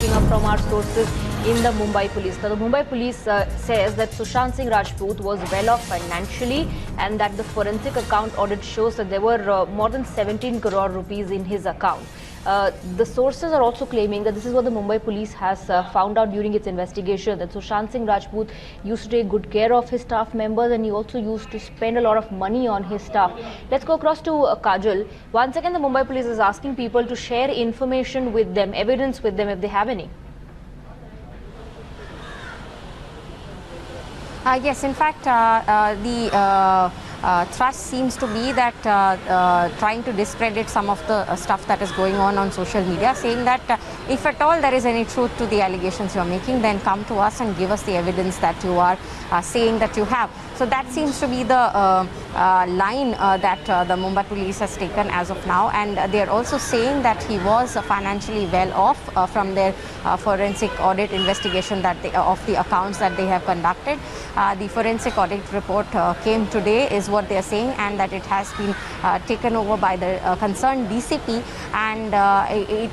picking up from our sources in the Mumbai police. Now, the Mumbai police says that Sushant Singh Rajput was well off financially and that the forensic account audit shows that there were more than 17 crore rupees in his account. The sources are also claiming that this is what the Mumbai police has found out during its investigation, that Sushant Singh Rajput used to take good care of his staff members and he also used to spend a lot of money on his staff. Let's go across to Kajal. Once again, the Mumbai police is asking people to share information with them, evidence with them if they have any. Yes, in fact, the thrust seems to be that trying to discredit some of the stuff that is going on social media, saying that if at all there is any truth to the allegations you are making, then come to us and give us the evidence that you are saying that you have. So that seems to be the line that the Mumbai police has taken as of now, and they are also saying that he was financially well off from their forensic audit investigation that of the accounts that they have conducted. The forensic audit report came today, is what they are saying, and that it has been taken over by the concerned DCP, and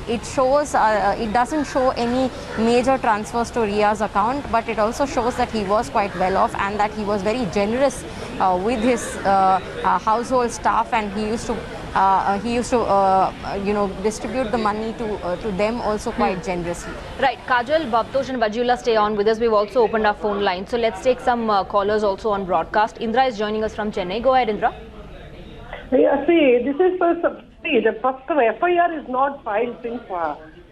it shows, it doesn't show any major transfers to Ria's account, but it also shows that he was quite well off and that he was very generous with his household staff, and he used to distribute the money to them also quite generously. Right, Kajal, Bhavtosh and Vajula stay on with us. We've also opened our phone line. So let's take some callers also on broadcast. Indra is joining us from Chennai. Go ahead, Indra. Yeah, see, this is the first FIR is not filed since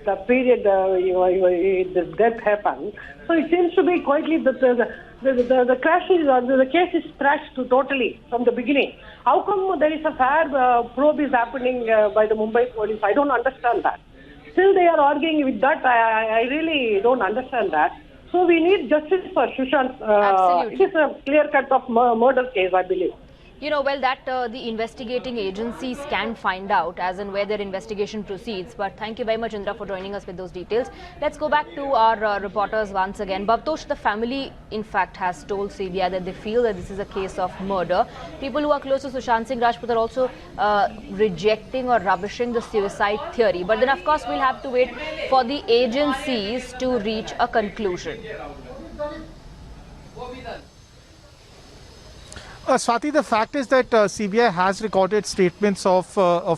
the period the death happened. So it seems to be quietly that the crash is, the case is trashed totally from the beginning. How come there is a fair probe is happening by the Mumbai police? I don't understand that. Still they are arguing with that. I really don't understand that. So we need justice for Sushant. Absolutely. It is a clear cut of murder case, I believe. You know, well, that the investigating agencies can find out as and where their investigation proceeds. But thank you very much, Indra, for joining us with those details. Let's go back to our reporters once again. Bhavtosh, the family, in fact, has told CBI that they feel that this is a case of murder. People who are close to Sushant Singh Rajput are also rejecting or rubbishing the suicide theory. But then, of course, we'll have to wait for the agencies to reach a conclusion. Swati, the fact is that CBI has recorded statements of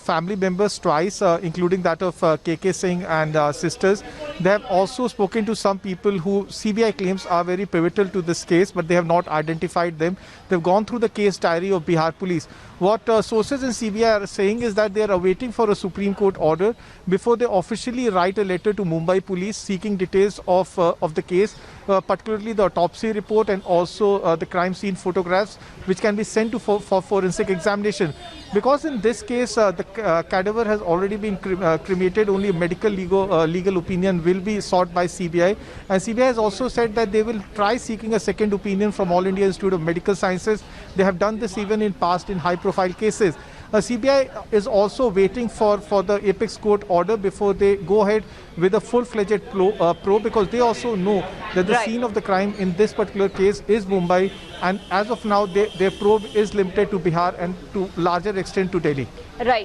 family members twice, including that of KK Singh and sisters. They have also spoken to some people who CBI claims are very pivotal to this case, but they have not identified them. They've gone through the case diary of Bihar police. What sources in CBI are saying is that they are awaiting for a Supreme Court order before they officially write a letter to Mumbai police seeking details of the case, particularly the autopsy report and also the crime scene photographs, which can be sent to for forensic examination. Because in this case, the cadaver has already been cremated, only a medical legal opinion will be sought by CBI. And CBI has also said that they will try seeking a second opinion from All India Institute of Medical Sciences. They have done this even in past in high-profile cases. CBI is also waiting for the Apex Court order before they go ahead with a full-fledged probe, because they also know that the scene of the crime in this particular case is Mumbai, and as of now their probe is limited to Bihar and to larger extent to Delhi. Right.